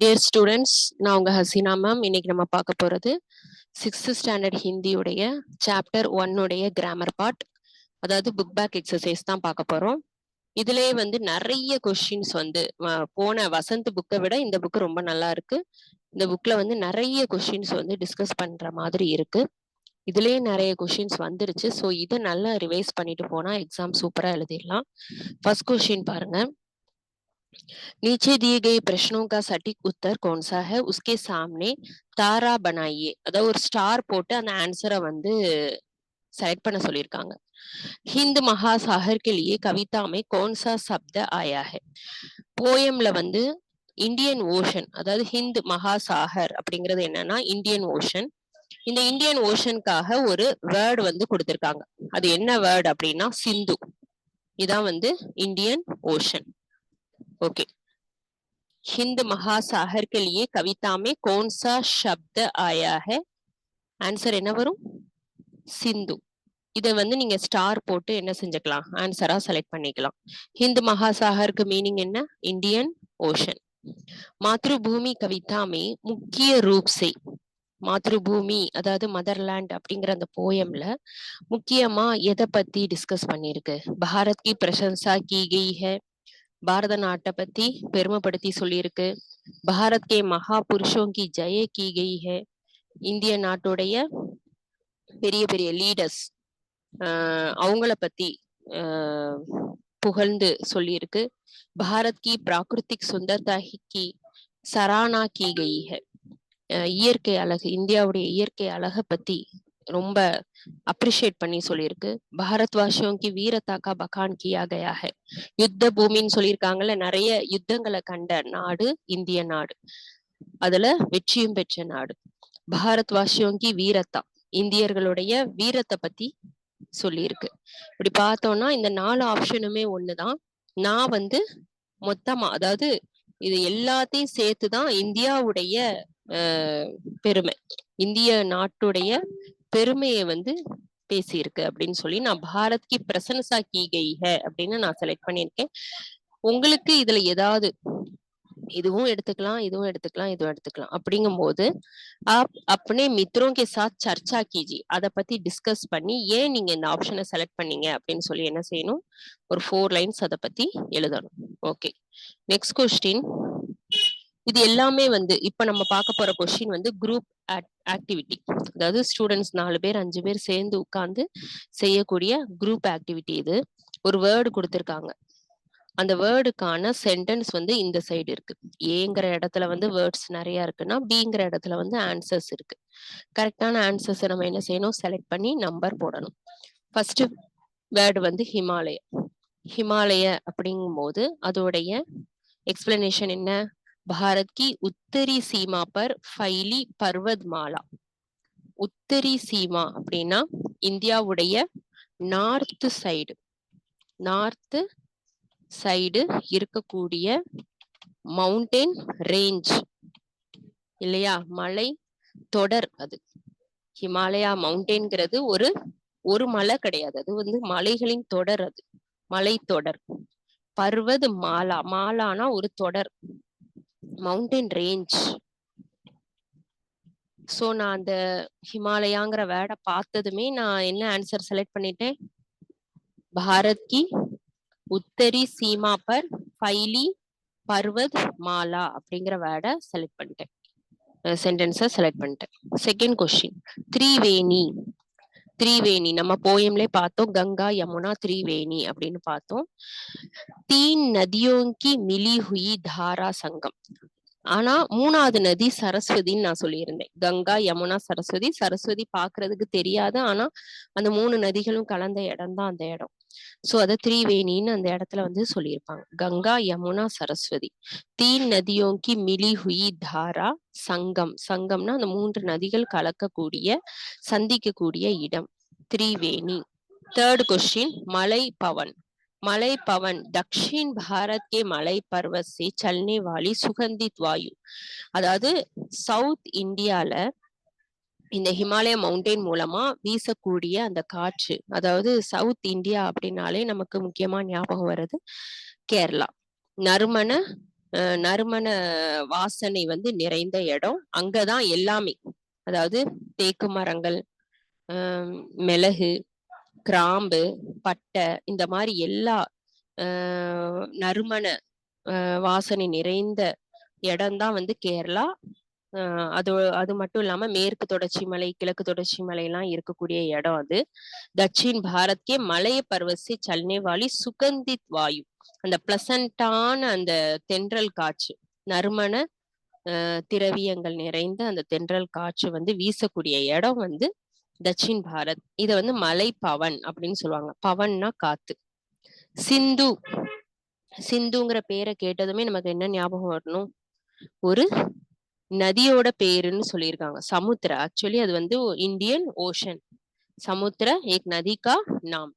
Dear students, நான் உங்க Hasina ma'am. இன்னைக்கு நம்ம பார்க்க போறது 6th ஸ்டாண்டர்ட் ஹிந்தியுடைய சாப்டர் 1 கிராமர் பார்ட், அதாவது புக் பேக் எக்ஸசைஸ் தான் பார்க்க போறோம். இதுலயே நிறைய கொஸ்டின்ஸ் போன வசந்த் புக்கை விட இந்த புக் ரொம்ப நல்லா இருக்கு. இந்த புக்ல நிறைய கொஸ்டின்ஸ் டிஸ்கஸ் பண்ற மாதிரி இருக்கு. இதுலயே நிறைய கொஸ்டின்ஸ் வந்துருச்சு. ஸோ இதை நல்லா ரிவைஸ் பண்ணிட்டு போனா எக்ஸாம் சூப்பரா எழுதிடலாம். ஃபர்ஸ்ட் கொஸ்டின் பாருங்க. नीचे दिए गए प्रश्नों का सटीक उत्तर कौन सा है, उसके सामने तारा बनाइए. அதாவது ஒரு ஸ்டார் போட்டு அந்த ஆன்சரை सेलेक्ट பண்ண சொல்லியிருக்காங்க. हिंद महासागर के लिए कविता में कौन सा शब्द आया है. போயம்ல இந்தியன் ஓஷன், அதாவது ஹிந்த் மகாசாகர் அப்படிங்கிறது என்னன்னா இந்தியன் ஓஷன். இந்த இந்தியன் ஓஷனுக்காக ஒரு வேர்டு கொடுத்திருக்காங்க. அது என்ன வேர்டு அப்படின்னா சிந்து. இதான் இந்தியன் ஓஷன். ओके, हिंद महासागर के लिए कविता में कौन सा शब्द आया है. आंसर என்ன வரும்? சிந்து. இதை நீங்க ஸ்டார் போட்டு என்ன செஞ்சுக்கலாம், ஆன்சரா செலக்ட் பண்ணிக்கலாம். ஹிந்த் மகாசாகருக்கு மீனிங் என்ன? Indian Ocean. மாத்ருபூமி கவிதா மே முக்கிய ரூப் से, மாத்ருபூமி அதாவது மதர்லேண்ட் அப்படிங்கிற அந்த போயம்ல முக்கியமா எதை பத்தி டிஸ்கஸ் பண்ணிருக்கு? பாரத் கி பிரசன்சா கி கई है, பாரத நாட்டை பத்தி பெருமைப்படுத்தி சொல்லியிருக்கு. பாரத் கே மகா புருஷோं की जय की गई है, இந்திய நாட்டுடைய பெரிய பெரிய லீடர்ஸ் அவங்கள பத்தி புகழ்ந்து சொல்லியிருக்கு. பாரத் கி பிராகிருத்திக் சுந்தர்தா கி சரானா கி கई है, இயற்கை அழகு, இந்தியாவுடைய இயற்கை அழகை பத்தி ரொம்ப அப்ரிஷியேட் பண்ணி சொல்லியிருக்கு. பாரத்வாசியோं की वीरता का बखान किया गया है, யுத்த பூமின்னு சொல்லியிருக்காங்கல்ல, நிறைய யுத்தங்களை கண்ட நாடு இந்திய நாடு, அதுல வெற்றியும் பெற்ற நாடு. பாரத்வாசியோं की वीरता, இந்தியர்களுடைய வீரத்தை பத்தி சொல்லியிருக்கு. இப்படி பார்த்தோம்னா இந்த 4 ஆப்ஷனுமே ஒண்ணுதான். நான் மொத்தமா, அதாவது இது எல்லாத்தையும் சேர்த்துதான் இந்தியாவுடைய பெருமை, இந்திய நாட்டுடைய பெருமையை பேசியிருக்கு அப்படின்னு சொல்லி நான் பாரத் கி பிரசன்சா கி கई है அப்படின்னு நான் செலக்ட் பண்ணியிருக்கேன். உங்களுக்கு இதுல ஏதாவது இதுவும் எடுத்துக்கலாம், இதுவும் எடுத்துக்கலாம், இதுவும் எடுத்துக்கலாம். அப்படிங்கும் போது अपने मित्रों के साथ चर्चा कीजिए, அதை பத்தி டிஸ்கஸ் பண்ணி ஏன் நீங்க இந்த ஆப்ஷனை செலக்ட் பண்ணீங்க அப்படின்னு சொல்லி என்ன செய்யணும், ஒரு 4 லைன்ஸ் அதை பத்தி எழுதணும். Okay, next question. இது எல்லாமே இப்ப நம்ம பார்க்க போற கொஸ்டின் குரூப் ஆக்டிவிட்டி, அதாவது ஸ்டூடெண்ட்ஸ் 4 பேர் 5 பேர் சேர்ந்து உட்கார்ந்து செய்யக்கூடிய குரூப் ஆக்டிவிட்டி. இது ஒரு வேர்டு கொடுத்திருக்காங்க. அந்த வேர்டுக்கான சென்டென்ஸ் இந்த சைடு இருக்கு. ஏங்கிற இடத்துல வேர்ட்ஸ் நிறைய இருக்குன்னா பிங்கிற இடத்துல ஆன்சர்ஸ் இருக்கு. கரெக்டான ஆன்சர்ஸ் நம்ம என்ன செய்யணும், செலக்ட் பண்ணி நம்பர் போடணும். First word Himalaya. ஹிமாலய அப்படிங்கும் போது அதோடைய எக்ஸ்பிளனேஷன் என்ன? भारत की उत्तरी सीमा पर फैली पर्वतमाला. உத்தரி சீமா அப்படின்னா இந்தியாவுடைய நார்த் சைடு இருக்கக்கூடிய மவுண்டன் ரேஞ்ச் இல்லையா, மலை தொடர். அது ஹிமாலயா மவுண்டன்ங்கிறது ஒரு மலை கிடையாது, அது மலைகளின் தொடர், அது மலை தொடர். பர்வத் மாலா, மாலானா ஒரு தொடர், மவுண்டன் ரேஞ்ச். சோ நான் அந்த ஹிமாலயாங்கிற வேர்டை பார்த்ததுமே நான் என்ன ஆன்சர் செலக்ட் பண்ணிட்டேன், பாரத் கி உத்தரி சீமா பர் ஃபைலி பர்வத் மாலா அப்படிங்கிற வேர்டை செலக்ட் பண்ணிட்டேன், சென்டென்ஸை செலக்ட் பண்ணிட்டேன். Second question, Triveni. திரிவேணி நம்ம போயம்லே பார்த்தோம், கங்கா யமுனா திரிவேணி அப்படின்னு பார்த்தோம். தீன் நதியோं की मिली हुई धारा संगम. ஆனா 3வது நதி சரஸ்வதின்னு நான் சொல்லியிருந்தேன். கங்கா யமுனா சரஸ்வதி. சரஸ்வதி பாக்குறதுக்கு தெரியாது, ஆனா அந்த 3 நதிகளும் கலந்த இடம் தான் அந்த இடம். சோ அத திரிவேணின்னு அந்த இடத்துல சொல்லியிருப்பாங்க. கங்கா யமுனா சரஸ்வதி. தீன் நதியோं की मिली हुई धारा संगम. சங்கம்னா அந்த 3 நதிகள் கலக்கக்கூடிய சந்திக்கக்கூடிய இடம், திரிவேணி. தேர்ட் கொஸ்டின், மலை பவன். मलय पवन दक्षिण भारत के मलय पर्वत से चलने वाली सुगंधित वायु. அதாவது சவுத் இந்தியால இந்த ஹிமாலய மவுண்டன் மூலமா வீசக்கூடிய அந்த காற்று, அதாவது சவுத் இந்தியா அப்படின்னாலே நமக்கு முக்கியமா ஞாபகம் வருது கேரளா. நறுமண நறுமண வாசனை வந்து நிறைந்த இடம். அங்கதான் எல்லாமே, அதாவது தேக்கு மரங்கள், மிளகு, கிராம்பு, பட்டை, இந்த மாதிரி எல்லா நறுமண வாசனை நிறைந்த இடம்தான் வந்து கேரளா. அது அது மட்டும் இல்லாம மேற்கு தொடர்ச்சி மலை, கிழக்கு தொடர்ச்சி மலை எல்லாம் இருக்கக்கூடிய இடம் அது. தட்சின் பாரத் கே மலைய பர்வசி சல்னே வாலி சுகந்தித் வாயு, அந்த பிளசண்டான அந்த தென்றல் காற்று, நறுமண திரவியங்கள் நிறைந்த அந்த தென்றல் காற்று வந்து வீசக்கூடிய இடம் வந்து தட்சின் பாரத். இத வந்து மலை பவன் அப்படின்னு சொல்லுவாங்க. பவன்னா காத்து. சிந்து, சிந்துங்கிற பேரை கேட்டதுமே நமக்கு என்ன ஞாபகம் வரணும்? ஒரு நதியோட பேருன்னு சொல்லியிருக்காங்க. சமுத்திர, ஆக்சுவலி அது வந்து இந்தியன் ஓஷன். சமுத்திர ஏக் நதி கா நாம்.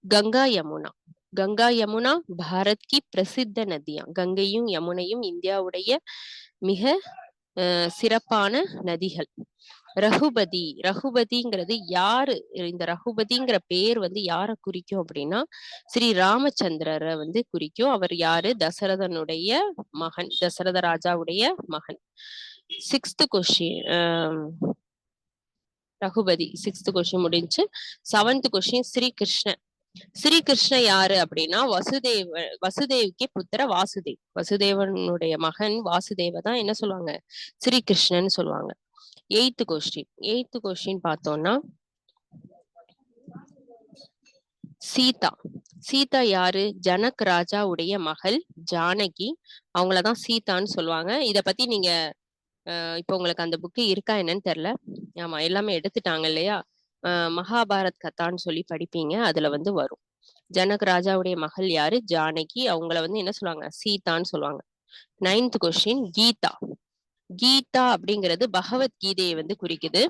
கங்கா யமுனா, கங்கா யமுனா பாரத் கி பிரசித்த நதியா. கங்கையும் யமுனையும் இந்தியாவுடைய மிக சிறப்பான நதிகள். ரகுபதி, ரகுபதிங்கிறது யாரு? இந்த ரகுபதிங்கிற பேர் வந்து யாரை குறிக்கும் அப்படின்னா ஸ்ரீ ராமச்சந்திரரை வந்து குறிக்கும். அவர் யாரு? தசரதனுடைய மகன், தசரத ராஜாவுடைய மகன். 6th question Raghupathi. 6th question முடிஞ்சு. 7th question Sri Krishna. ஸ்ரீகிருஷ்ண யாரு அப்படின்னா வசுதேவ்கே புத்திர வாசுதேவ். வசுதேவனுடைய மகன் வாசுதேவ தான் என்ன சொல்லுவாங்க? ஸ்ரீகிருஷ்ணன் சொல்லுவாங்க. 8th question. 8th கொஸ்டின் பார்த்தோம்னா சீதா. சீதா யாரு? ஜனக் ராஜாவுடைய மகள் ஜானகி. அவங்களதான் சீதான்னு சொல்லுவாங்க. இத பத்தி நீங்க இப்போ உங்களுக்கு அந்த புக்கு இருக்கா என்னன்னு தெரியல. ஆமா, எல்லாமே எடுத்துட்டாங்க இல்லையா? மகாபாரத் கதான்னு சொல்லி படிப்பீங்க, அதுல வந்து வரும். ஜனக் ராஜாவுடைய மகள் யாரு? ஜானகி. அவங்கள வந்து என்ன சொல்லுவாங்க? சீதான்னு சொல்லுவாங்க. 9th question Geetha. கீதா அப்படிங்கிறது பகவத்கீதையை வந்து குறிக்குது.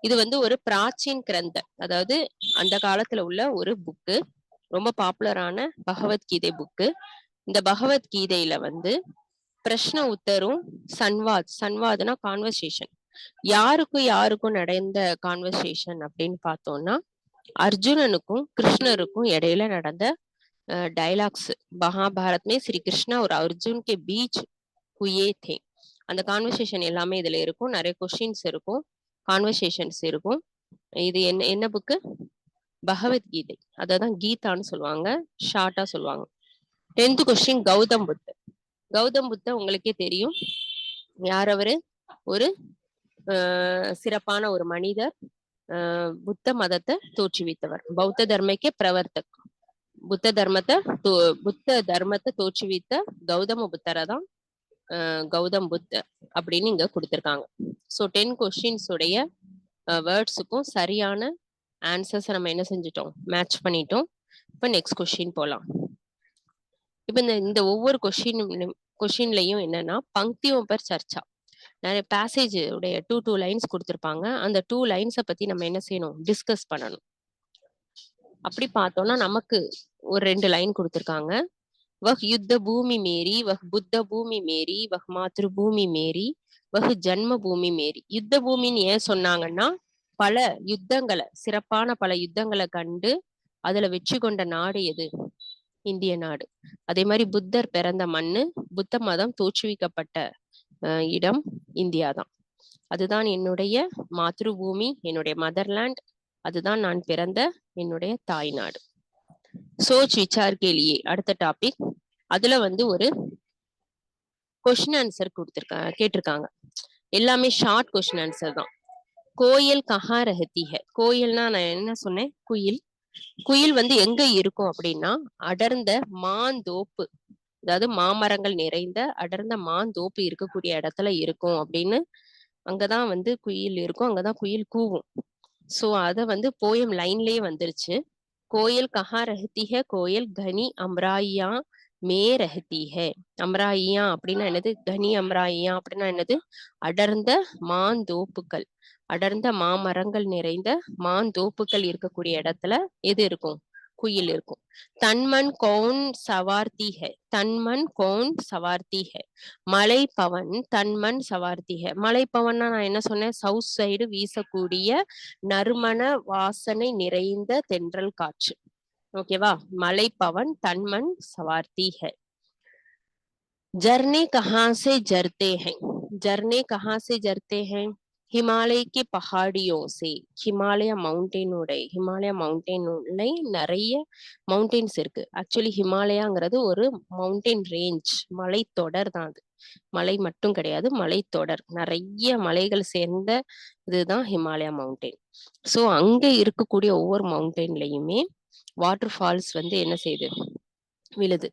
இது வந்து ஒரு பிராச்சீன் கிரந்த, அதாவது அந்த காலத்துல உள்ள ஒரு புக்கு, ரொம்ப பாப்புலரான பகவத்கீதை புக்கு. இந்த பகவத்கீதையில வந்து பிரஷ்ன உத்தரும் சன்வாத், சன்வாத்னா கான்வர்சேஷன், யாருக்கும் யாருக்கும் நடந்த கான்வர்சேஷன் அப்படின்னு பார்த்தோம்னா அர்ஜுனனுக்கும் கிருஷ்ணருக்கும் இடையில நடந்த டைலாக்ஸ். மகாபாரத் में श्री कृष्णा और अर्जुन के बीच हुए थे. அந்த கான்வர்சேஷன் எல்லாமே இதுல இருக்கும். நிறைய கொஸ்டின்ஸ் இருக்கும், கான்வர்சேஷன்ஸ் இருக்கும். இது என்ன என்ன புக்கு? பகவத்கீதை. அததான் கீதான்னு சொல்லுவாங்க, ஷார்ட்டா சொல்லுவாங்க. 10th கொஸ்டின் கௌதம் புத்தர். கௌதம் புத்தர் உங்களுக்கே தெரியும் யார் அவரு? ஒரு சிறப்பான ஒரு மனிதர். புத்த மதத்தை தோற்றுவித்தவர், பௌத்த தர்மக்கே பிரவர்த்தக். புத்த தர்மத்தை தோற்றுவித்த கௌதம புத்தரை தான் கௌதம் புத்தர் அப்படின்னு இங்க கொடுத்திருக்காங்க. ஸோ 10 கொஸ்டின்ஸ் உடைய வேர்ட்ஸுக்கும் சரியான ஆன்சர்ஸ் நம்ம என்ன செஞ்சிட்டோம்? மேட்ச் பண்ணிட்டோம். இப்போ நெக்ஸ்ட் கொஸ்டின் போலாம். இப்போ இந்த ஒவ்வொரு கொஸ்டின்லையும் என்னன்னா பங்கியும் பர் சர்ச்சா, நிறைய பேசேஜ் உடைய 2 லைன்ஸ் கொடுத்துருப்பாங்க. அந்த 2 லைன்ஸை பத்தி நம்ம என்ன செய்யணும்? டிஸ்கஸ் பண்ணணும். அப்படி பார்த்தோம்னா நமக்கு ஒரு 2 லைன் கொடுத்துருக்காங்க. வஹ் யுத்த பூமி மேரி, வஹ் புத்த பூமி மேரி, வஹ் மாத்ரு பூமி மேரி, வஹ் ஜன்ம பூமி மேரி. யுத்த பூமின்னு ஏன் சொன்னாங்கன்னா பல யுத்தங்களை, சிறப்பான பல யுத்தங்களை கண்டு அதுல வெற்றி கொண்ட நாடு எது? இந்திய நாடு. அதே மாதிரி புத்தர் பிறந்த மண்ணு, புத்த மதம் தோற்றுவிக்கப்பட்ட இடம் இந்தியா தான். அதுதான் என்னுடைய மாத்ரு பூமி, என்னுடைய மதர்லேண்ட். அதுதான் நான் பிறந்த என்னுடைய தாய்நாடு. சோச் விசார் கேலியே அடுத்த டாபிக். அதுல வந்து ஒரு கொஸ்டின் ஆன்சர் கேட்டிருக்காங்க. எல்லாமே ஷார்ட் கொஸ்டின் ஆன்சர் தான். கோயில் கஹா ரஹதி ஹை. கோயில்னா நான் என்ன சொன்னேன்? குயில். குயில் வந்து எங்க இருக்கும் அப்படின்னா அடர்ந்த மாந்தோப்பு, அதாவது மாமரங்கள் நிறைந்த அடர்ந்த மாந்தோப்பு இருக்கக்கூடிய இடத்துல இருக்கும் அப்படின்னு. அங்கதான் வந்து குயில் இருக்கும், அங்கதான் குயில் கூவும். சோ அத வந்து போயம் லைன்லயே வந்துருச்சு. கோயில் கஹா ரஹதி ஹை, கோயில் கனி அம்ராயியா மே ரஹதி ஹை. அம்ராயியா அப்படின்னா என்னது? கனி அம்ராயியா அப்படின்னா என்னது? அடர்ந்த மாந்தோப்புகள், அடர்ந்த மாமரங்கள் நிறைந்த மாந்தோப்புகள் இருக்கக்கூடிய இடத்துல எது இருக்கும்? குயில் இருக்கும். தன்மன் கௌன் சவார்த்தி ஹை. தன்மன் கௌன் சவார்த்தி ஹை. மலை பவன் தன்மன் சவார்த்தி ஹை. மலை பவன்னா நான் என்ன சொன்னேன்? சவுத் சைடு வீசக்கூடிய நறுமண வாசனை நிறைந்த தென்றல் காற்று. ஓகேவா? மலை பவன் தன்மன் சவார்த்தி ஹை. झरने कहाँ से झरते हैं? झरने कहाँ से झरते हैं? हिमालय के पहाड़ियों से. ஹிமாலய மவுண்டெயினுடைய நிறைய மவுண்டெயின்ஸ் இருக்கு. ஆக்சுவலி ஹிமாலயாங்கிறது ஒரு மவுண்டெயின் ரேஞ்ச், மலைத்தொடர் தான் அது. மலை மட்டும் கிடையாது, மலைத்தொடர். நிறைய மலைகள் சேர்ந்த இதுதான் ஹிமாலயா மவுண்டெயின். ஸோ அங்க இருக்கக்கூடிய ஒவ்வொரு மவுண்டெயின்லயுமே வாட்டர் ஃபால்ஸ் வந்து என்ன செய்யுது, विलद.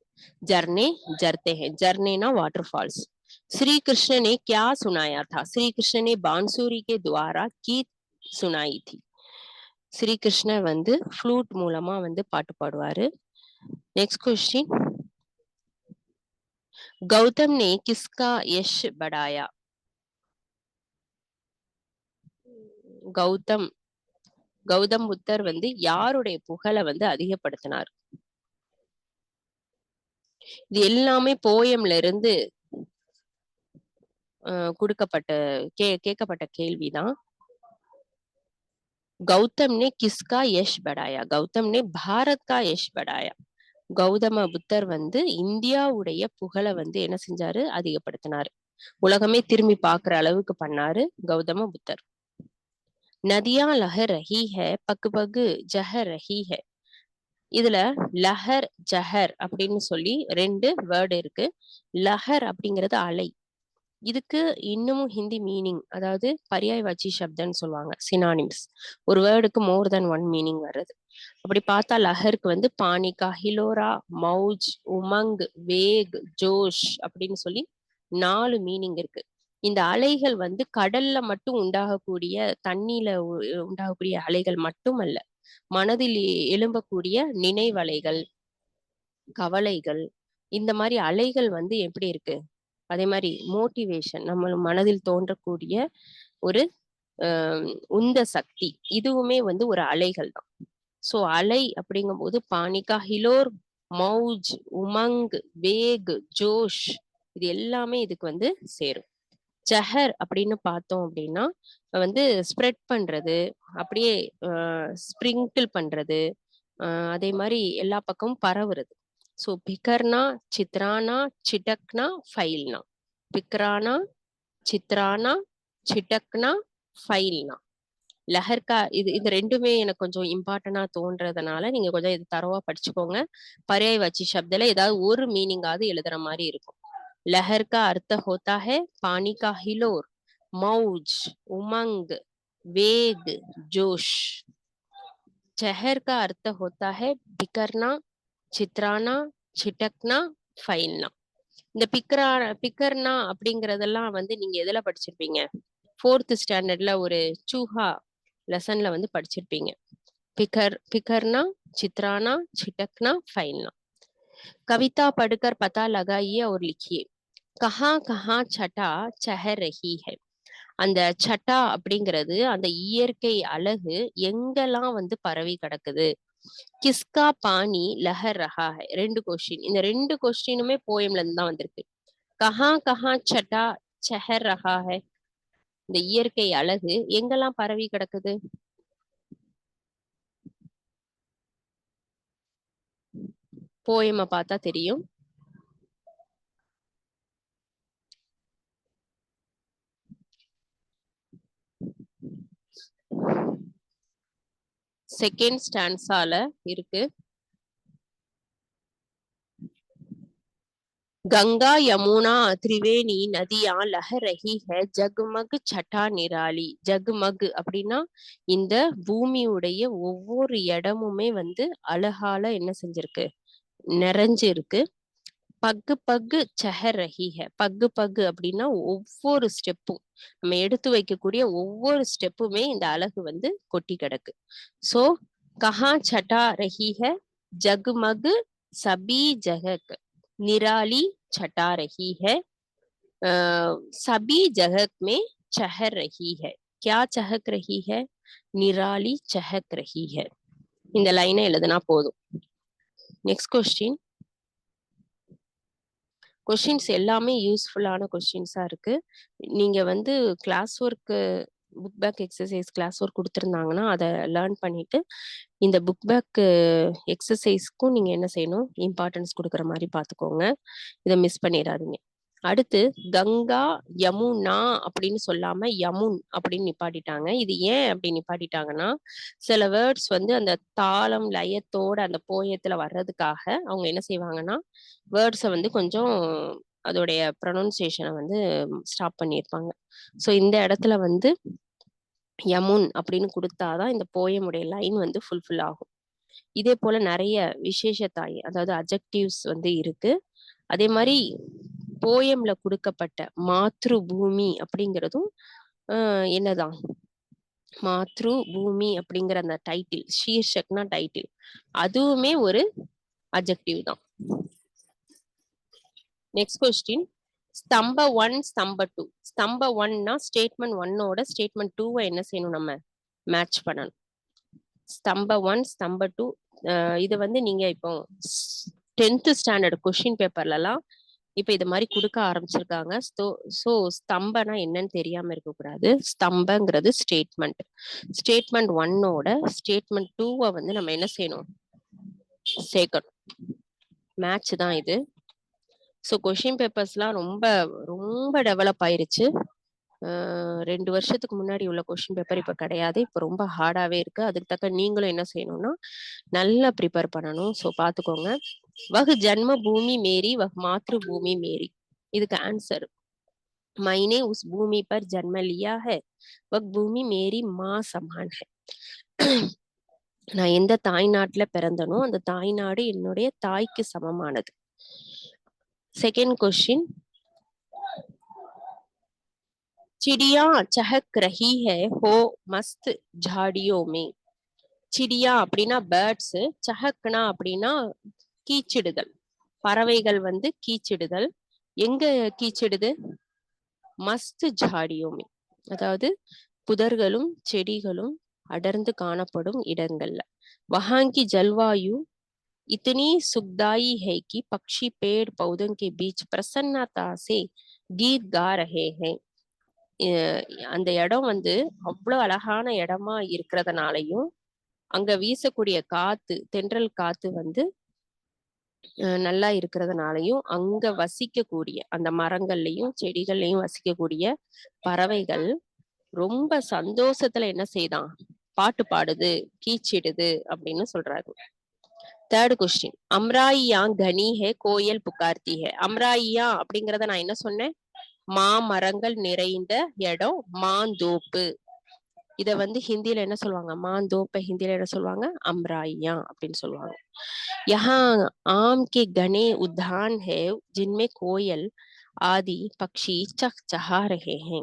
झरने झरते हैं. झरने ना वाटरफॉल्स. श्री कृष्ण ने क्या सुनाया था? श्री कृष्ण ने बांसुरी के द्वारा गीत सुनाई थी. श्री कृष्ण வந்து ஃப்ளூட் மூலமா வந்து பாட்டு பாடுவாரு. Next question. गौतम ने किसका यश बढ़ाया? கௌதம் கௌதம் புத்தர் வந்து யாருடைய புகழை வந்து அதிகப்படுத்தினார்? இது எல்லாமே போயம்ல இருந்து கொடுக்கப்பட்ட கேட்கப்பட்ட கேள்விதான். गौतम ने किसका यश बढ़ाया? गौतम ने भारत का यश बढ़ाया. கௌதம புத்தர் வந்து இந்தியாவுடைய புகழை வந்து என்ன செஞ்சாரு, அதிகப்படுத்தினாரு. உலகமே திரும்பி பார்க்கிற அளவுக்கு பண்ணாரு கௌதம புத்தர். நதியா லஹர் ரஹி ஹை பக் பக் ஜஹர் ரஹி ஹை. இதுல லஹர் ஜஹர் அப்படின்னு சொல்லி ரெண்டு வேர்டு இருக்கு. லஹர் அப்படிங்கிறது அலை. இதுக்கு இன்னமும் ஹிந்தி மீனிங், அதாவது பர்யாயவாச்சி சப்தன்னு சொல்லுவாங்க, சினானிம்ஸ். ஒரு வேர்டுக்கு மோர் தென் ஒன் மீனிங் வர்றது. அப்படி பார்த்தா லஹருக்கு வந்து பானிகா, ஹிலோரா, மௌஜ், உமங், வேக், ஜோஷ் அப்படின்னு சொல்லி 4 மீனிங் இருக்கு. இந்த அலைகள் வந்து கடல்ல மட்டும் உண்டாகக்கூடிய, தண்ணியில உண்டாகக்கூடிய அலைகள் மட்டுமல்ல, மனதில் எழும்பக்கூடிய நினைவலைகள், கவலைகள், இந்த மாதிரி அலைகள் வந்து எப்படி இருக்கு, அதே மாதிரி மோட்டிவேஷன், நம்ம மனதில் தோன்றக்கூடிய ஒரு உந்த சக்தி, இதுவுமே வந்து ஒரு அலைகள் தான். சோ அலை அப்படிங்கும் போது பானிகா, ஹிலோர், மௌஜ், உமங், வேக், ஜோஷ், இது எல்லாமே இதுக்கு வந்து சேரும். ஜஹர் அப்படின்னு பார்த்தோம் அப்படின்னா வந்து ஸ்ப்ரெட் பண்றது, அப்படியே ஸ்ப்ரிங்கிள் பண்றது, அதே மாதிரி எல்லா பக்கமும் பரவுறது. ஸோ பிகர்னா, சித்ரானா, சிட்டக்னா, ஃபைல்னா. பிக்ரானா, சித்ரானா, சிட்டக்னா, ஃபைல்னா. லஹர்கா, இது ரெண்டுமே எனக்கு கொஞ்சம் இம்பார்ட்டன்டா தோன்றதுனால நீங்க கொஞ்சம் இது தரவா படிச்சுக்கோங்க. பர்யாயவாச்சி சப்தல ஏதாவது ஒரு மீனிங்காவது எழுதுற மாதிரி இருக்கும். लहर का अर्थ होता है पानी का हिलोर, मौज, उमंग, वेग, जोश. जहर का अर्थ होता है बिखरना, चित्राना, छिटकना, ஃபைல்னா. இந்த பிக்கர்னா அப்படிங்கறதெல்லாம் வந்து நீங்க எதுல படிச்சிருப்பீங்க? 4th ஸ்டாண்டர்ட்ல ஒரு சூஹா லெசன்ல வந்து படிச்சிருப்பீங்க. பிக்கர்னா, चित्राना, छिटकना, ஃபைல்னா. कविता पढ़कर पता लगाइए और लिखिए. कहाँ कहाँ छटा चहर रही है. அந்த சட்டா அப்படிங்கிறது அந்த இயற்கை அழகு எங்கெல்லாம் வந்து பரவி கிடக்குது. கிஸ்கா பானி லஹர் ரஹா ஹை. 2 கொஸ்டின். இந்த 2 கொஸ்டினுமே போயம்ல இருந்து தான் வந்திருக்கு. கஹா கஹா சட்டா சஹர் ரஹா ஹை. இந்த இயற்கை அழகு எங்கெல்லாம் பரவி கிடக்குது? போயமை பார்த்தா தெரியும். செகண்ட் ஸ்டான்ஸால இருக்கு. गंगा यमुना त्रिवेणी नदियां लह रही है जगमग छटा निराली. ஜக்மக் அப்படின்னா இந்த பூமியுடைய ஒவ்வொரு இடமுமே வந்து அழகால என்ன செஞ்சிருக்கு, நிறைஞ்சு இருக்கு. பக்கு பக்கு சஹர் ரஹி ஹை. பக்கு பக்கு அப்படின்னா ஒவ்வொரு ஸ்டெப்பும், நம்ம எடுத்து வைக்கக்கூடிய ஒவ்வொரு ஸ்டெப்புமே இந்த அழகு வந்து கொட்டி கிடக்கு. சோ கஹா சட்டா ரஹி ஹை ஜக்மக் சபி ஜகக் निराली छटा रही है. सभी जगह में चहर रही है. क्या चहक रही है? निराली चहक रही है. இந்த லைனை எழுதுனா போதும். நெக்ஸ்ட் கொஸ்டின்ஸ் எல்லாமே யூஸ்ஃபுல்லான கொஸ்டின்ஸா இருக்கு. நீங்க வந்து class work, book back exercise class work கொடுத்துருந்தாங்கன்னா அதை லேர்ன் பண்ணிட்டு இந்த புக் பேக் எக்ஸசைஸ்க்கும் நீங்க என்ன செய்யணும், இம்பார்ட்டன்ஸ் கொடுக்குற மாதிரி பார்த்துக்கோங்க. இதை மிஸ் பண்ணிடாதீங்க. அடுத்து கங்கா யமுனா அப்படின்னு சொல்லாம யமுன் அப்படின்னு நிப்பாட்டிட்டாங்க. இது ஏன் அப்படி நிப்பாட்டிட்டாங்கன்னா, சில வேர்ட்ஸ் வந்து அந்த தாளம் லயத்தோட அந்த போயத்துல வர்றதுக்காக அவங்க என்ன செய்வாங்கன்னா வேர்ட்ஸை வந்து கொஞ்சம் அதோடைய ப்ரொனன்சியேஷனை வந்து ஸ்டாப் பண்ணியிருப்பாங்க. ஸோ இந்த இடத்துல வந்து யமுன் அப்படின்னு கொடுத்தாதான் இந்த போயமுடைய லைன் வந்து ஃபுல்ஃபில் ஆகும். இதே போல நிறைய விசேஷத்தாய் அதாவது அஜெக்டிவ்ஸ் வந்து இருக்கு. அதே மாதிரி போயம்ல கொடுக்கப்பட்ட மாத்ரு பூமி அப்படிங்கிறதும் என்னதான் மாத்ரு பூமி அப்படிங்கிற அந்த டைட்டில், ஷீர்ஷக்னா டைட்டில், அதுவுமே ஒரு அஜெக்டிவ் தான். நெக்ஸ்ட் கொஸ்டின், ஸ்தம்ப 1 ஸ்தம்ப 2. ஸ்தம்ப 1னா ஸ்டேட்மெண்ட் 1ஓட ஸ்டேட்மெண்ட் 2வை என்ன செய்யணும், நம்ம மேட்ச் பண்ணணும். ஸ்தம்ப 1 ஸ்தம்ப 2 இது வந்து நீங்க இப்போ 10th ஸ்டாண்டர்ட் கொஸ்டின் பேப்பர்லலாம் இப்ப இது மாதிரி கொடுக்க ஆரம்பிச்சிருக்காங்க. ஸோ ஸ்தம்பனா என்னன்னு தெரியாம இருக்கக்கூடாது. ஸ்தம்பங்கிறது ஸ்டேட்மெண்ட். ஸ்டேட்மெண்ட் 1ஓட ஸ்டேட்மெண்ட் 2வை வந்து நம்ம என்ன செய்யணும், சேர்க்கணும். மேட்ச் தான் இது. ஸோ கொஷின் பேப்பர்ஸ்லாம் ரொம்ப ரொம்ப டெவலப் ஆயிருச்சு. 2 வருஷத்துக்கு முன்னாடி உள்ள கொஷின் பேப்பர் இப்போ கிடையாது. இப்போ ரொம்ப ஹார்டாகவே இருக்கு. அதுக்கு தக்க நீங்களும் என்ன செய்யணும்னா நல்லா ப்ரிப்பேர் பண்ணணும். ஸோ பார்த்துக்கோங்க. வஹ் ஜன்ம பூமி மேரி வஹ் மாத்ரு பூமி மேரி. இதுக்கு ஆன்சர், मैंने उस भूमि पर जन्म लिया है, वह भूमि मेरी माँ समान है. நான் எந்த தாய்நாட்டுல பிறந்தனோ அந்த தாய்நாடு என்னுடைய தாய்க்கு சமமானது. செகண்ட் கொஸ்டின், चिड़िया चहक रही है हो मस्त झाड़ियों में. चिड़िया அப்படின்னா பேர்ட்ஸ், சஹக்னா அப்படின்னா கீச்சிடுதல். பறவைகள் வந்து கீச்சிடுதல். எங்க கீச்சிடுது, மஸ்த் ஜாடியோமே, அதாவது புதர்களும் செடிகளும் அடர்ந்து காணப்படும் இடங்கள்ல. வஹாங்கி ஜல்வாயு इतनी सुखदाई है कि पक्षी पेड़ पौधों के बीच प्रसन्नता से गीत गा रहे हैं. அந்த இடம் வந்து அவ்வளவு அழகான இடமா இருக்கிறதுனாலையும் அங்க வீசக்கூடிய காத்து, தென்றல் காத்து வந்து நல்லா இருக்கிறதுனாலையும் அங்க வசிக்கக்கூடிய அந்த மரங்கள்லயும் செடிகள்லயும் வசிக்கக்கூடிய பறவைகள் ரொம்ப சந்தோஷத்துல என்ன செய்தான், பாட்டு பாடுது, கீச்சிடுது அப்படின்னு சொல்றாரு. தேர்ட் கொஸ்டின், அம்ராயியா கனி ஹே கோயல் புகார்த்தி ஹே. அம்ராயியா அப்படிங்கறத நான் என்ன சொன்னேன், மாமரங்கள் நிறைந்த இடம், மாந்தோப்பு. இத வந்து ஹிந்தியில என்ன சொல்லுவாங்க, மாந்தோப்பை ஹிந்தியில என்ன சொல்லுவாங்க, அம்ராயியா அப்படின்னு சொல்லுவாங்க. யஹா ஆம் கே கனே உத்யான் ஹே ஜின்மே கோயல் ஆதி பக்ஷி சக் சஹா ரஹே ஹே.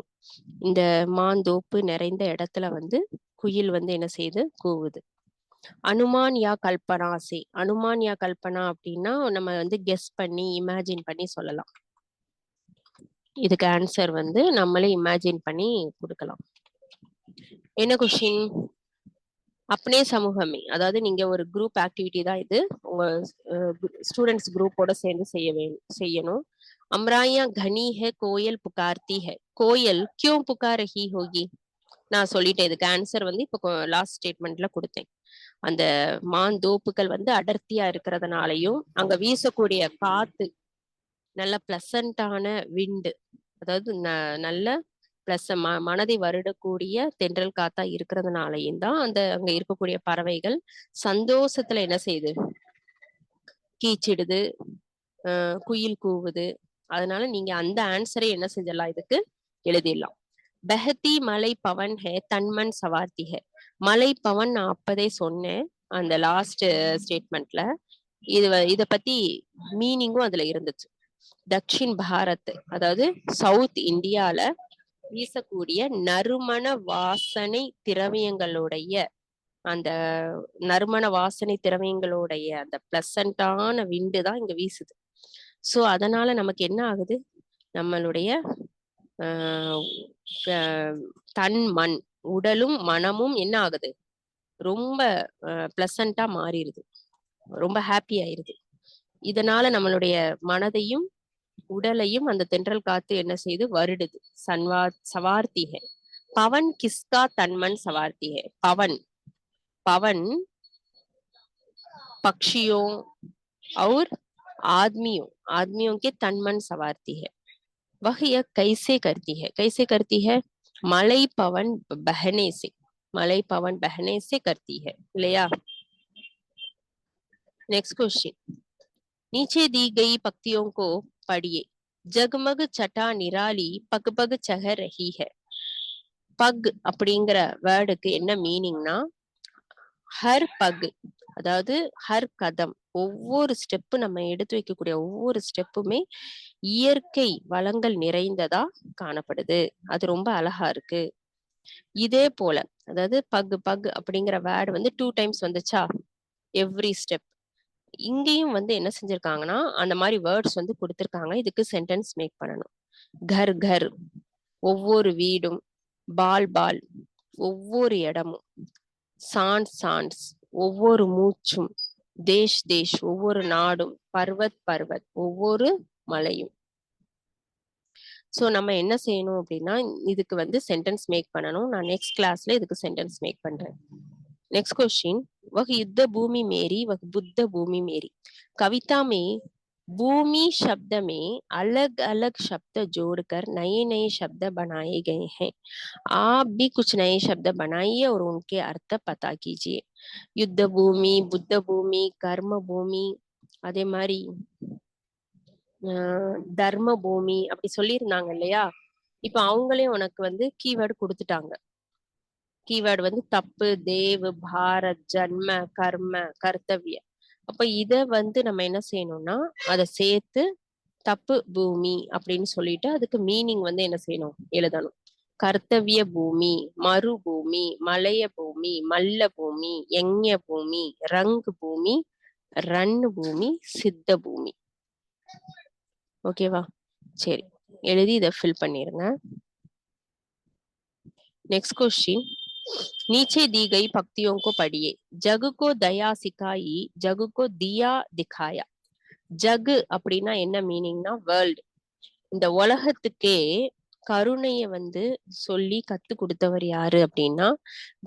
இந்த மாந்தோப்பு நிறைந்த இடத்துல வந்து குயில் வந்து என்ன செய்யுது, கூவுது. அனுமான் யா கல்பனா சே. அனுமான் யா கல்பனா அப்படின்னா நம்ம வந்து கெஸ் பண்ணி இமேஜின் பண்ணி சொல்லலாம். இதுக்கு ஆன்சர் வந்து நம்மளே இமேஜின் பண்ணி கொடுக்கலாம். என்ன கொஸ்டின், அப்னே சமூகமே, அதாவது நீங்க ஒரு குரூப் ஆக்டிவிட்டி தான் இது, உங்க ஸ்டூடெண்ட்ஸ் குரூப்போட சேர்ந்து செய்யணும். அம்ராயா கனி ஹே கோயல் புகார்த்தி ஹே. கோயல் கியூ புகார் ரஹி ஹோகி. நான் சொல்லிட்டேன். இதுக்கு ஆன்சர் வந்து இப்போ லாஸ்ட் ஸ்டேட்மெண்ட்ல கொடுத்தேன். அந்த மாந்தோப்புகள் வந்து அடர்த்தியா இருக்கிறதுனாலையும் அங்க வீசக்கூடிய காத்து நல்ல பிளசண்டான விண்டு, அதாவது நல்ல பிளஸ் மனதை வருடக்கூடிய தென்றல் காத்தா இருக்கிறதுனாலையும் தான் அந்த அங்க இருக்கக்கூடிய பறவைகள் சந்தோஷத்துல என்ன செய்யுது, கீச்சிடுது, குயில் கூவுது. அதனால நீங்க அந்த ஆன்சரை என்ன செஞ்சிடலாம், இதுக்கு எழுதிடலாம். பெஹதி மலை பவன் ஹே தன்மன் சவார்த்தி ஹே. மலை பவன் நான் அப்பதே சொன்னேன் அந்த லாஸ்ட் ஸ்டேட்மெண்ட்ல. இத பத்தி மீனிங்கும் அதுல இருந்துச்சு. தக்ஷின் பாரத், அதாவது சவுத் இந்தியால வீசக்கூடிய நறுமண வாசனை திரவியங்களுடைய அந்த நறுமண வாசனை திரவியங்களுடைய அந்த பிளசண்டான விண்டு தான் இங்க வீசுது. சோ அதனால நமக்கு என்ன ஆகுது, நம்மளுடைய தன் மண் உடலும் மனமும் என்ன ஆகுது, ரொம்ப பிளசண்டா மாறிடுது, ரொம்ப ஹாப்பி ஆயிருது. இதனால நம்மளுடைய மனதையும் உடலையும் அந்த தென்றல் காத்து என்ன செய்து வருடுது. சவார்த்தி ஹே. பவன் கிஸ்கா தன்மன் சவார்த்தி ஹே. पवन पवन पक्षियों और आदमियों के तन मन सवारती है. वह यह कैसे करती है मलई पवन बहने से, मलई पवन बहने से करती है இல்லையா? नेक्स्ट क्वेश्चन, नीचे दी गई पंक्तियों को पढ़िए। जगमग छटा निराली पग पग चह रही है। பக் அப்படிங்கிற வேர்டுக்கு என்ன மீனிங்னா, ஹர் பக், அதாவது ஹர் கதம், ஒவ்வொரு ஸ்டெப்பு நம்ம எடுத்து வைக்கக்கூடிய ஒவ்வொரு ஸ்டெப்புமே இயற்கை வளங்கள் நிறைந்ததா காணப்படுது. அது ரொம்ப அழகா இருக்கு. இதே போல, அதாவது பக் பக் அப்படிங்கிற வேர்டு வந்து 2 டைம்ஸ் வந்துச்சா, எவ்ரி ஸ்டெப். இங்கேயும் வந்து என்ன செஞ்சிருக்காங்கன்னா, அந்த மாதிரி வேர்ட்ஸ் வந்து கொடுத்திருக்காங்க. இதுக்கு சென்டென்ஸ் மேக் பண்ணணும். கர் கர், ஒவ்வொரு வீடும். பால் பால், ஒவ்வொரு இடமும். சான்ஸ் சான்ஸ், ஒவ்வொரு மூச்சும். தேஷ் தேஷ், ஒவ்வொரு நாடும். பர்வத் பர்வத், ஒவ்வொரு மலையும். ஸோ நம்ம என்ன செய்யணும் அப்படின்னா, இதுக்கு வந்து சென்டென்ஸ் மேக் பண்ணணும். நான் நெக்ஸ்ட் கிளாஸ்ல இதுக்கு சென்டென்ஸ் மேக் பண்றேன். नेक्स्ट क्वेश्चन, वह युद्ध भूमि मेरी वह बुद्ध भूमि मेरी। कविता में भूमि शब्द में अलग अलग शब्द जोड़कर नए नए शब्द बनाए गए हैं। आप भी कुछ नए शब्द बनाइए और उनके अर्थ पता कीजिए। युद्ध भूमि, बुद्ध भूमि, कर्म भूमि, அதே மாதிரி தர்ம பூமி அப்படி சொல்லியிருந்தாங்க இல்லையா? இப்ப அவங்களே உனக்கு வந்து கீவேர்டு கொடுத்துட்டாங்க. கீவேர்டு வந்து தப்பு, தேவ், பாரத், ஜன்ம, கர்ம, கர்த்தவிய. அப்ப இத வந்து நம்ம என்ன செய்யணும்னா, அதை சேர்த்து தப்பு பூமி அப்படின்னு சொல்லிட்டு அதுக்கு மீனிங் வந்து என்ன செய்யணும், எழுதணும். கர்த்தவிய பூமி, மறுபூமி, மலைய பூமி, மல்ல பூமி, யஞ்ய பூமி, ரங் பூமி, ரன் பூமி, சித்த பூமி. ஓகேவா? சரி, எழுதி இதை ஃபில் பண்ணிருங்க. नेक्स्ट क्वेश्चन, नीचे दी गई पंक्तियों को पढ़िए। जग को दया सिखाई, जग को दिया दिखाया। ஜக் அப்படின்னா என்ன மீனிங்னா வேர்ல்டு. இந்த உலகத்துக்கே கருணைய வந்து சொல்லி கத்து கொடுத்தவர் யாரு அப்படின்னா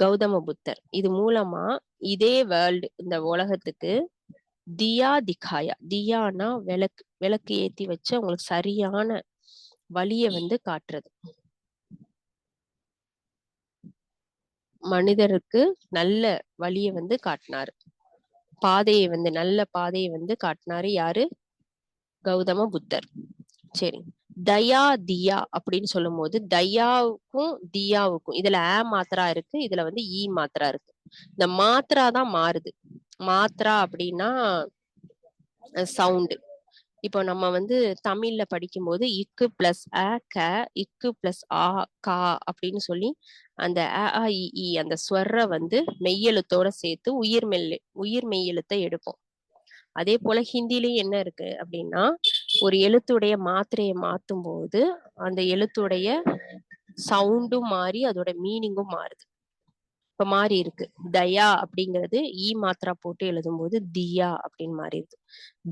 கௌதம புத்தர். இது மூலமா இதே வேர்ல்டு, இந்த உலகத்துக்கு தியா திகாயா, தியானா விளக்கு, விளக்கு ஏத்தி வச்சு அவங்களுக்கு சரியான வழிய வந்து காட்டுறது. மனிதருக்கு நல்ல வழிய வந்து காட்டினாரு, பாதையை வந்து நல்ல பாதையை வந்து காட்டினாரு யாரு? கௌதம புத்தர். சரி, தயா தியா அப்படின்னு சொல்லும் போது தயாவுக்கும் தியாவுக்கும் இதுல மாத்திரா இருக்கு, இதுல வந்து மாத்திரா இருக்கு. இந்த மாத்திரா தான் மாறுது. மாத்திரா அப்படின்னா சவுண்டு. இப்போ நம்ம வந்து தமிழ்ல படிக்கும்போது இக்கு பிளஸ் அ க, இக்கு பிளஸ் ஆ கா அப்படின்னு சொல்லி அந்த அ இ அந்த ஸ்வர வந்து மெய்யெழுத்தோட சேர்த்து உயிர் மெய்யெழுத்தை எடுப்போம். அதே போல ஹிந்திலையும் என்ன இருக்கு அப்படின்னா, ஒரு எழுத்துடைய மாத்திரையை மாத்தும் போது அந்த எழுத்துடைய சவுண்டும் மாறி அதோட மீனிங்கும் மாறுது. இப்ப மாறி இருக்கு. தயா அப்படிங்கிறது மாத்திரா போட்டு எழுதும் போது தியா அப்படின்னு மாறிடுது.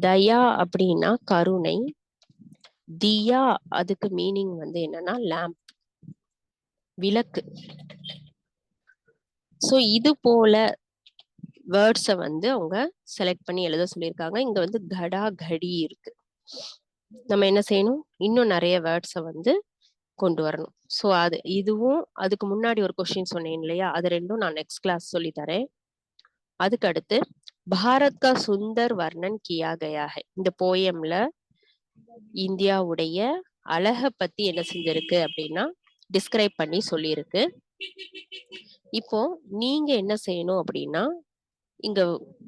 தயா அப்படின்னா கருணை, தியா அதுக்கு மீனிங் வந்து என்னன்னா லேம்ப், விளக்கு. சோ இது போல வேர்ட்ஸை வந்து அவங்க செலக்ட் பண்ணி எழுத சொல்லியிருக்காங்க. இங்க வந்து கடா கடி இருக்கு. நம்ம என்ன செய்யணும், இன்னும் நிறைய வேர்ட்ஸை வந்து கொண்டு வரணும். ஸோ இதுவும் அதுக்கு முன்னாடி ஒரு கொஸ்டின் சொன்னேன் இல்லையா, அது ரெண்டும் நான் நெக்ஸ்ட் கிளாஸ் சொல்லி தரேன். அதுக்கு அடுத்து பாரத் கா சுந்தர் வர்ணன் கியா கயா ஹை, இந்த போயம்ல இந்தியாவுடைய அழக பத்தி என்ன செஞ்சிருக்கு அப்படின்னா டிஸ்கிரைப் பண்ணி சொல்லியிருக்கு. இப்போ நீங்க என்ன செய்யணும் அப்படின்னா, இங்க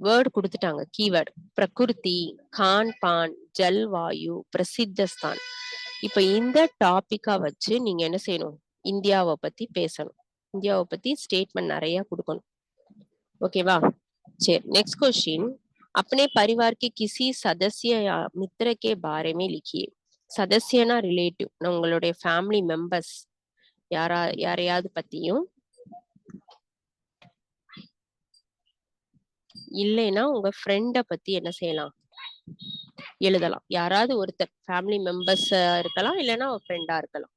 வேர்டு கொடுத்துட்டாங்க, கீவேர்டு பிரகிருதி, கான் பான், ஜல்வாயு, பிரசித்தஸ்தான். இப்ப இந்த டாபிக்கா வச்சு நீங்க என்ன செய்யணும், இந்தியாவை பத்தி பேசணும், இந்தியாவை பத்தி ஸ்டேட்மெண்ட் நிறைய கொடுக்கணும். ஓகேவா? சரி, नेक्स्ट क्वेश्चन, अपने परिवार के किसी सदस्य या मित्र के बारे में लिखिए। சதஸ்யனா ரிலேட்டிவ், உங்களுடைய ஃபேமிலி மெம்பர்ஸ் யாரையாவது பத்தியும், இல்லைன்னா உங்க ஃப்ரெண்ட பத்தி என்ன செய்யலாம், எழுதலாம். யாராவது ஒருத்தர் ஃபேமிலி மெம்பர்ஸ் இருக்கலாம், இல்லைன்னா ஒரு ஃப்ரெண்டா இருக்கலாம்.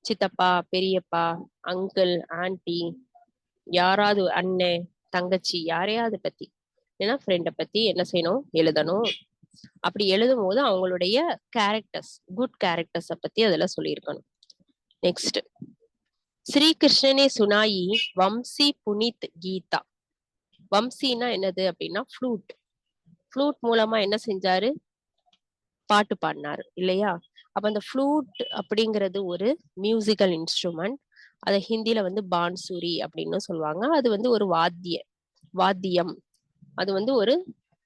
சித்தப்பா, பெரியப்பா, அங்கிள், ஆன்டி, யாராவது அண்ணன், தங்கச்சி, யாரையாவது பத்தி, ஏன்னா ஃப்ரெண்டை பத்தி என்ன செய்யணும், எழுதணும். அப்படி எழுதும் போது அவங்களுடைய கேரக்டர்ஸ், குட் கேரக்டர்ஸ பத்தி அதுல சொல்லியிருக்கணும். நெக்ஸ்ட், ஸ்ரீ கிருஷ்ணனே சுனாயி வம்சி புனித் கீதா. வம்சினா என்னது அப்படின்னா ஃப்ளூட். ஃப்ளூட் மூலமா என்ன செஞ்சாரு? பாட்டு பாடினாரு இல்லையா? அப்ப அந்த ஃப்ளூட் அப்படிங்கிறது ஒரு மியூசிக்கல் இன்ஸ்ட்ருமெண்ட். அதை ஹிந்தியில வந்து பான்சூரி அப்படின்னு சொல்லுவாங்க. அது வந்து ஒரு வாத்தியம். அது வந்து ஒரு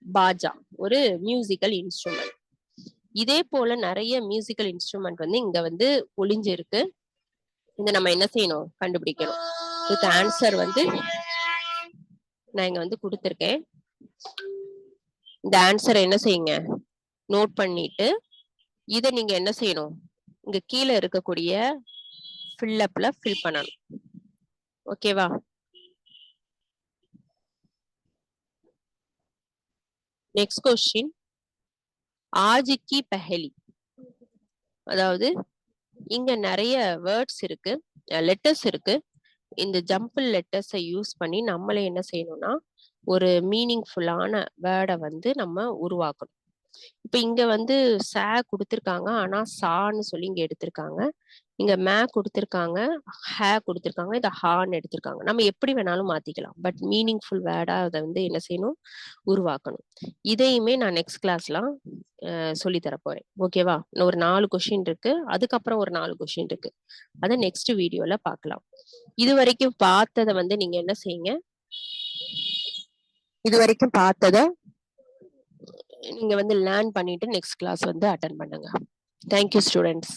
பாஜா, ஒரு மியூசிக்கல் இன்ஸ்ட்ருமெண்ட். இதே போல நிறைய மியூசிக்கல் இன்ஸ்ட்ருமெண்ட் வந்து இங்க வந்து ஒளிஞ்சு இருக்கு. இதை நம்ம என்ன செய்யணும்? கண்டுபிடிக்கணும். இதுக்கு ஆன்சர் வந்து நான் இங்க வந்து கொடுத்துருக்கேன். இந்த ஆன்சரை என்ன செய்யுங்க? நோட் பண்ணிட்டு இதை நீங்க என்ன செய்யணும்? இங்க கீழே இருக்கக்கூடிய ஃபில்லப்ல ஃபில் பண்ணணும். ஓகேவா? நெக்ஸ்ட் கொஸ்டின், ஆஜிக்கி பஹலி. அதாவது இங்க நிறைய வேர்ட்ஸ் இருக்கு, லெட்டர்ஸ் இருக்கு. இந்த ஜம்பிள் லெட்டர்ஸை யூஸ் பண்ணி நம்மளே என்ன செய்யணும்னா ஒரு மீனிங்ஃபுல்லான வேர்டை வந்து நம்ம உருவாக்கணும். இப்ப இங்க வந்து ச கொடுத்திருக்காங்க, ஆனா சான்னு சொல்லி இங்க எடுத்திருக்காங்க. இங்க மே கொடுத்திருக்காங்க, ஹே கொடுத்திருக்காங்க, இத ஹான்னு எடுத்திருக்காங்க. நம்ம எப்படி வேணாலும் மாத்திக்கலாம். பட் மீனிங்ஃபுல் வேர்டா அதை வந்து என்ன செய்யணும்? உருவாக்கணும். இதையுமே நான் நெக்ஸ்ட் கிளாஸ்லாம் சொல்லி தர போறேன். ஓகேவா? ஒரு 4 கொஸ்டின் இருக்கு, அதுக்கப்புறம் ஒரு 4 கொஸ்டின் இருக்கு. அதை நெக்ஸ்ட் வீடியோல பார்க்கலாம். இது வரைக்கும் பார்த்ததை வந்து நீங்க என்ன செய்யுங்க? இது வரைக்கும் பார்த்ததை நீங்க வந்து லேர்ன் பண்ணிட்டு நெக்ஸ்ட் கிளாஸ் வந்து அட்டென்ட் பண்ணுங்க. Thank you students.